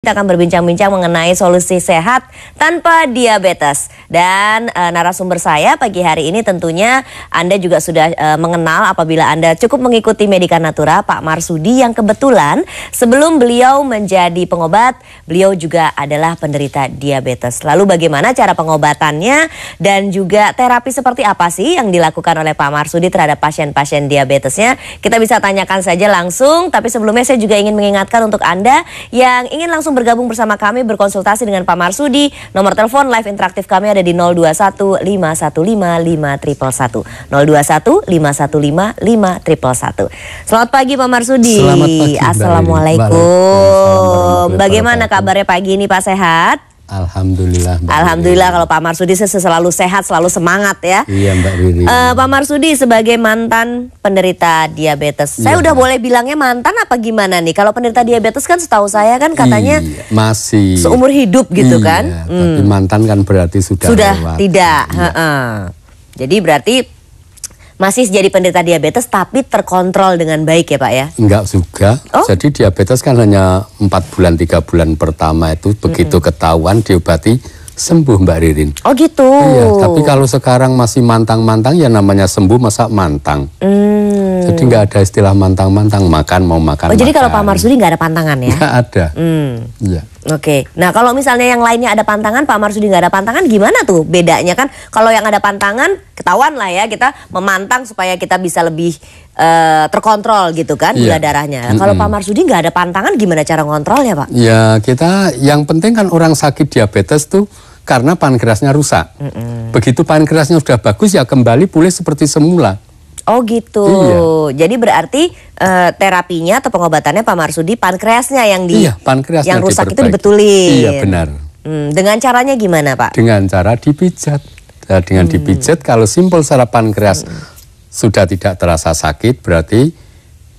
Kita akan berbincang-bincang mengenai solusi sehat tanpa diabetes. Dan narasumber saya pagi hari ini tentunya Anda juga sudah mengenal apabila Anda cukup mengikuti Medika Natura, Pak Marsudi, yang kebetulan sebelum beliau menjadi pengobat, beliau juga adalah penderita diabetes. Lalu bagaimana cara pengobatannya dan juga terapi seperti apa sih yang dilakukan oleh Pak Marsudi terhadap pasien-pasien diabetesnya? Kita bisa tanyakan saja langsung, tapi sebelumnya saya juga ingin mengingatkan untuk Anda yang ingin langsung bergabung bersama kami berkonsultasi dengan Pak Marsudi. Nomor telepon live interaktif kami ada di 021 515 5111 021 515 5111. Selamat pagi Pak Marsudi. Selamat pagi. Assalamualaikum. Bagaimana kabarnya pagi ini Pak, sehat? Alhamdulillah. Alhamdulillah, kalau Pak Marsudi selalu sehat, selalu semangat ya. Iya Mbak Riri. Pak Marsudi sebagai mantan penderita diabetes, saya udah boleh bilangnya mantan apa gimana nih? Kalau penderita diabetes kan setahu saya kan katanya masih seumur hidup gitu kan. Tapi mantan kan berarti sudah lewat. Tidak. Jadi berarti masih jadi penderita diabetes tapi terkontrol dengan baik ya Pak ya? Enggak juga. Jadi diabetes kan hanya 4 bulan 3 bulan pertama itu begitu ketahuan diobati sembuh Mbak Ririn. Oh gitu. Iya, tapi kalau sekarang masih mantang-mantang ya namanya sembuh, masa mantang. Jadi nggak ada istilah mantang-mantang, makan mau makan. Jadi kalau Pak Marsudi nggak ada pantangan ya? Nggak ada. Iya. Oke. Nah kalau misalnya yang lainnya ada pantangan, Pak Marsudi nggak ada pantangan, gimana tuh bedanya? Kan kalau yang ada pantangan ketahuan lah ya, kita memantang supaya kita bisa lebih terkontrol gitu kan gula darahnya. Kalau Pak Marsudi nggak ada pantangan, gimana cara ngontrolnya Pak? Ya kita yang penting kan orang sakit diabetes tuh karena pankreasnya rusak. Begitu pankreasnya sudah bagus ya kembali pulih seperti semula. Oh gitu. Iya. Jadi berarti terapinya atau pengobatannya Pak Marsudi pankreasnya yang pankreasnya yang rusak diperbaiki. itu dibetulin. Iya benar. Dengan caranya gimana Pak? Dengan cara dipijat. Nah, dengan dipijat kalau simpel secara pankreas sudah tidak terasa sakit berarti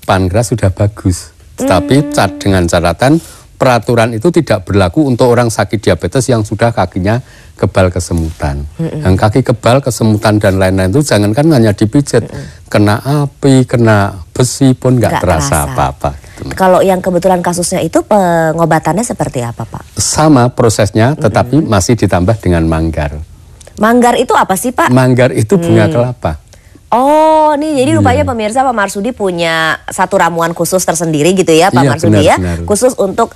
pankreas sudah bagus. Tetapi dengan catatan peraturan itu tidak berlaku untuk orang sakit diabetes yang sudah kakinya kebal kesemutan. Yang kaki kebal kesemutan dan lain-lain itu jangankan hanya dipijat, kena api, kena besi pun nggak terasa apa-apa. Gitu. Kalau yang kebetulan kasusnya itu pengobatannya seperti apa Pak? Sama prosesnya, tetapi masih ditambah dengan manggar. Manggar itu apa sih Pak? Manggar itu bunga kelapa. Oh, nih jadi rupanya pemirsa Pak Marsudi punya satu ramuan khusus tersendiri gitu ya Pak Marsudi ya. Khusus untuk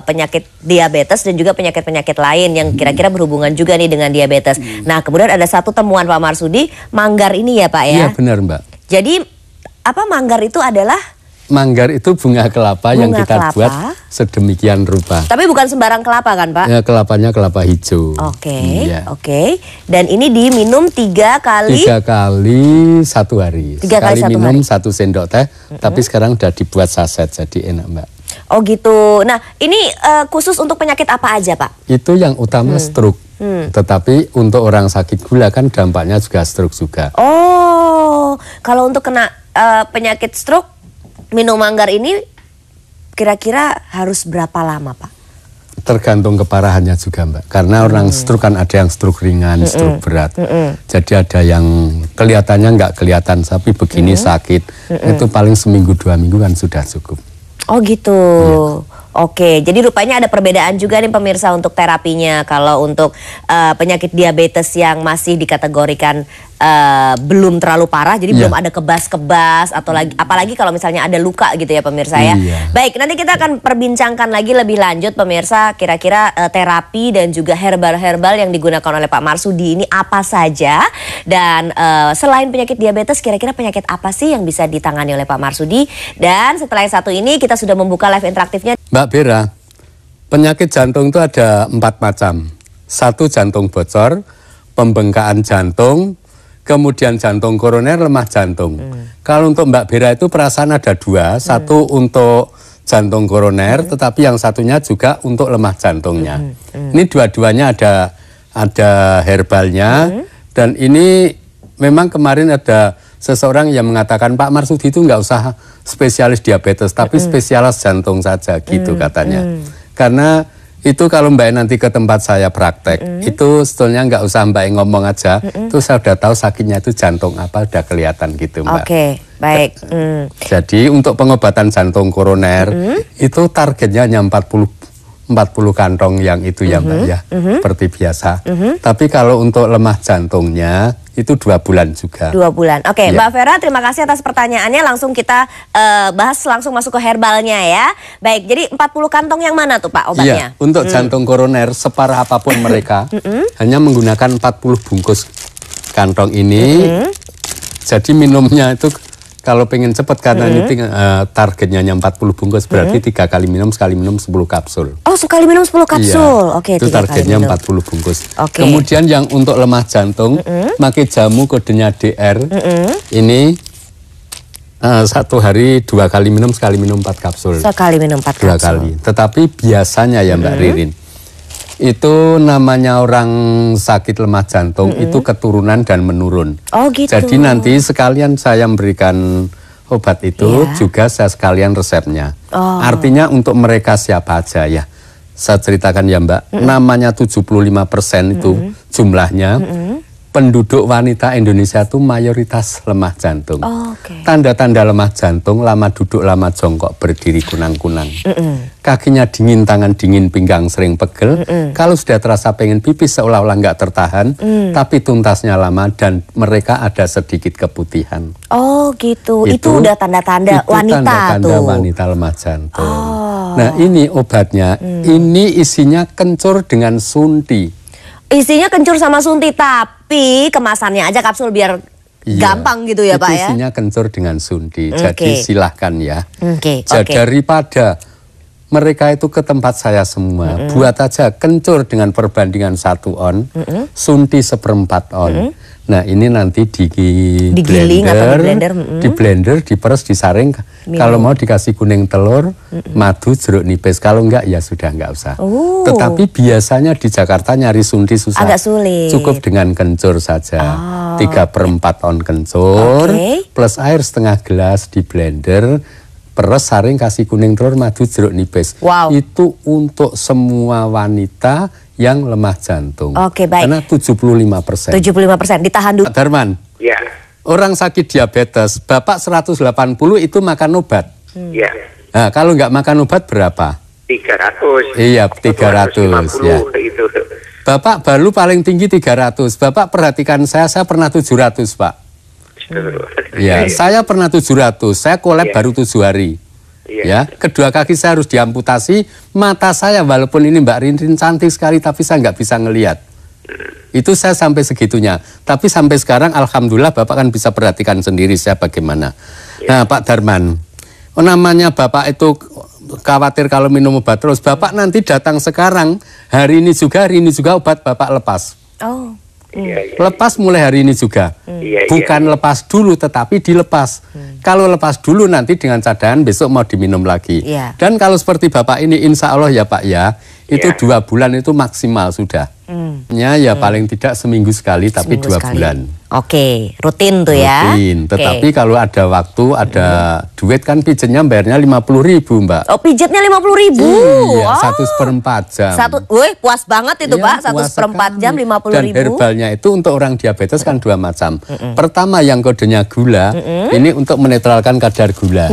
penyakit diabetes dan juga penyakit-penyakit lain yang kira-kira berhubungan juga nih dengan diabetes. Nah kemudian ada satu temuan Pak Marsudi, manggar ini ya Pak ya? Iya benar Mbak. Jadi apa manggar itu adalah? Manggar itu bunga kelapa yang kita buat sedemikian rupa. Tapi bukan sembarang kelapa kan Pak? Ya kelapanya kelapa hijau. Oke. Dan ini diminum 3 kali? 3 kali 1 hari. 3 kali 1 minum hari. 1 sendok teh, tapi sekarang udah dibuat saset jadi enak Mbak. Oh gitu. Nah ini khusus untuk penyakit apa aja Pak? Itu yang utama stroke. Tetapi untuk orang sakit gula kan dampaknya juga stroke juga. Oh, kalau untuk kena penyakit stroke minum manggar ini kira-kira harus berapa lama Pak? Tergantung keparahannya juga Mbak. Karena orang stroke kan ada yang stroke ringan, stroke berat. Jadi ada yang kelihatannya nggak kelihatan tapi begini sakit. Itu paling seminggu 2 minggu kan sudah cukup. Oh gitu. Oke, jadi rupanya ada perbedaan juga nih pemirsa untuk terapinya. Kalau untuk penyakit diabetes yang masih dikategorikan belum terlalu parah, jadi belum ada kebas-kebas atau apalagi kalau misalnya ada luka gitu ya pemirsa ya. Baik, nanti kita akan perbincangkan lagi lebih lanjut pemirsa, kira-kira terapi dan juga herbal-herbal yang digunakan oleh Pak Marsudi ini apa saja. Dan selain penyakit diabetes, kira-kira penyakit apa sih yang bisa ditangani oleh Pak Marsudi. Dan setelah yang satu ini kita sudah membuka live interaktifnya. Mbak Bera, penyakit jantung itu ada 4 macam. 1 jantung bocor, pembengkakan jantung, kemudian jantung koroner, lemah jantung. Kalau untuk Mbak Bera itu perasaan ada 2, 1 untuk jantung koroner, tetapi yang satunya juga untuk lemah jantungnya. Ini dua-duanya ada herbalnya, dan ini memang kemarin ada seseorang yang mengatakan Pak Marsudi itu nggak usah spesialis diabetes, tapi spesialis jantung saja gitu katanya. Karena itu kalau Mbak nanti ke tempat saya praktek, itu sebetulnya nggak usah Mbak ngomong aja, itu saya udah tahu sakitnya itu jantung apa, udah kelihatan gitu Mbak. Oke, baik. Jadi untuk pengobatan jantung koroner, itu targetnya hanya 40 40 kantong yang itu ya Mbak ya, seperti biasa. Tapi kalau untuk lemah jantungnya itu 2 bulan juga. 2 bulan. Oke, Ya. Mbak Vera, terima kasih atas pertanyaannya. Langsung kita bahas, langsung masuk ke herbalnya ya. Baik, jadi 40 kantong yang mana tuh Pak obatnya? Iya, untuk jantung koroner separah apapun mereka hanya menggunakan 40 bungkus kantong ini. Jadi minumnya itu kalau pengen cepat karena ini targetnya hanya 40 bungkus, berarti 3 kali minum, sekali minum 10 kapsul. Oh, sekali minum 10 kapsul. Iya, Oke, itu 3 kali targetnya minum. 40 bungkus. Oke. Kemudian yang untuk lemah jantung, pakai jamu kodenya DR. Ini 1 hari 2 kali minum, sekali minum 4 kapsul. Sekali minum 4 2 kapsul. kali. Tetapi biasanya ya Mbak Ririn, itu namanya orang sakit lemah jantung itu keturunan dan menurun. Oh gitu. Jadi nanti sekalian saya memberikan obat itu Iya. juga saya sekalian resepnya. Oh. Artinya untuk mereka siapa aja ya. Saya ceritakan ya Mbak, namanya 75% itu jumlahnya penduduk wanita Indonesia itu mayoritas lemah jantung. Oh, oke. Tanda-tanda lemah jantung, lama duduk, lama jongkok, berdiri kunang-kunang. Kakinya dingin, tangan dingin, pinggang sering pegel. Kalau sudah terasa pengen pipis seolah-olah nggak tertahan, tapi tuntasnya lama dan mereka ada sedikit keputihan. Oh gitu. Itu udah tanda-tanda itu wanita tanda-tanda tuh. wanita lemah jantung. Oh. Nah ini obatnya, ini isinya kencur dengan sunti. Isinya kencur sama sunti, tapi kemasannya aja kapsul biar gampang gitu ya itu Pak ya. isinya kencur dengan sunti. Oke. Jadi silahkan ya. Oke, Jadi oke. daripada mereka itu ke tempat saya semua, buat aja kencur dengan perbandingan 1 on, sunti 1/4 on. Nah ini nanti Digiling atau di blender, di blender, diperes, disaring. Kalau mau dikasih kuning telur, madu, jeruk nipis. Kalau enggak ya sudah enggak usah. Oh. Tetapi biasanya di Jakarta nyari sunti susah. Agak sulit. Cukup dengan kencur saja. 3/4 on kencur, Oke. plus air setengah gelas di blender. Peres, saring, kasih kuning telur, madu, jeruk nipis. Wow. Itu untuk semua wanita yang lemah jantung. Oke, baik. Karena 75%. 75%. Ditahan dulu. Pak Darman, Ya, orang sakit diabetes, Bapak 180 itu makan obat. ya. Nah, kalau nggak makan obat berapa? 300. Iya, 300, 250 ya. itu. Bapak baru paling tinggi 300. Bapak perhatikan saya pernah 700, Pak. Ya, saya pernah 700. Saya kolab Ya. baru 7 hari. Iya. Ya, kedua kaki saya harus diamputasi. Mata saya walaupun ini Mbak Rinrin cantik sekali, tapi saya nggak bisa ngelihat. Itu saya sampai segitunya. Tapi sampai sekarang alhamdulillah Bapak kan bisa perhatikan sendiri saya bagaimana. Nah Pak Darman, namanya Bapak itu khawatir kalau minum obat terus. Bapak nanti datang sekarang, hari ini juga obat Bapak lepas. Oh. Iya, iya. Lepas mulai hari ini juga. Iya, Bukan iya. lepas dulu tetapi dilepas. Kalau lepas dulu nanti dengan cadangan besok mau diminum lagi. Iya. Dan kalau seperti Bapak ini insya Allah ya Pak ya, itu Iya. 2 bulan itu maksimal sudah. Ya paling tidak seminggu sekali tapi Seminggu 2 sekali. bulan. Oke, rutin tuh ya. Rutin. Oke. Tetapi kalau ada waktu, ada duit kan pijetnya bayarnya 50.000 Mbak. Oh, pijetnya 50.000. Iya, Oh. 1/4 jam. Wih, puas banget itu Iya, Pak. puas 1/4 jam sekali. 50.000. Dan herbalnya itu untuk orang diabetes kan 2 macam. Pertama yang kodenya gula, ini untuk menetralkan kadar gula.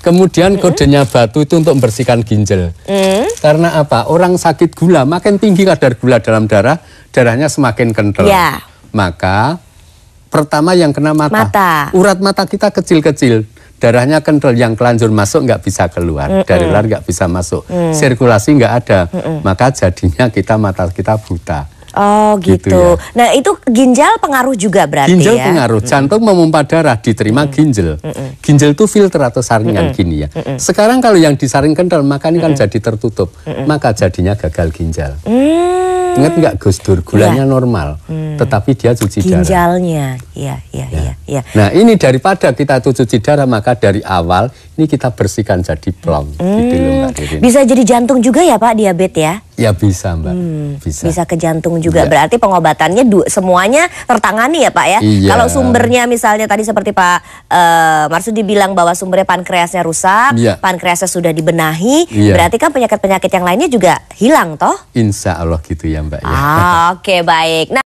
Kemudian kodenya batu itu untuk membersihkan ginjal. Karena apa? Orang sakit gula, makin tinggi kadar gula dalam darah, darahnya semakin kental. Ya. Maka pertama yang kena mata. Mata. Urat mata kita kecil-kecil. Darahnya kental, yang kelanjur masuk nggak bisa keluar. Dari luar nggak bisa masuk. Sirkulasi nggak ada. Maka jadinya mata kita buta. Oh Gitu gitu. ya. Nah itu ginjal pengaruh juga berarti Ginjal ya. pengaruh, jantung memompa darah, diterima ginjal. Ginjal itu filter atau saringan gini ya. Sekarang kalau yang disaring kental, maka ini kan jadi tertutup. Maka jadinya gagal ginjal. Ingat nggak Gus Dur, gulanya normal, tetapi dia cuci darah. Ginjalnya, iya. Nah ini daripada kita itu cuci darah, maka dari awal ini kita bersihkan jadi plong. Gitu loh Mbak Ririn. Bisa jadi jantung juga ya Pak, diabetes ya? Ya bisa Mbak, bisa. Bisa ke jantung juga. Iya. Berarti pengobatannya semuanya tertangani ya Pak ya. Iya. Kalau sumbernya misalnya tadi seperti Pak Marsudi bilang bahwa sumbernya pankreasnya rusak, Iya. pankreasnya sudah dibenahi, Iya. berarti kan penyakit-penyakit yang lainnya juga hilang toh? Insya Allah gitu ya Mbak ya. Oke, baik. Nah,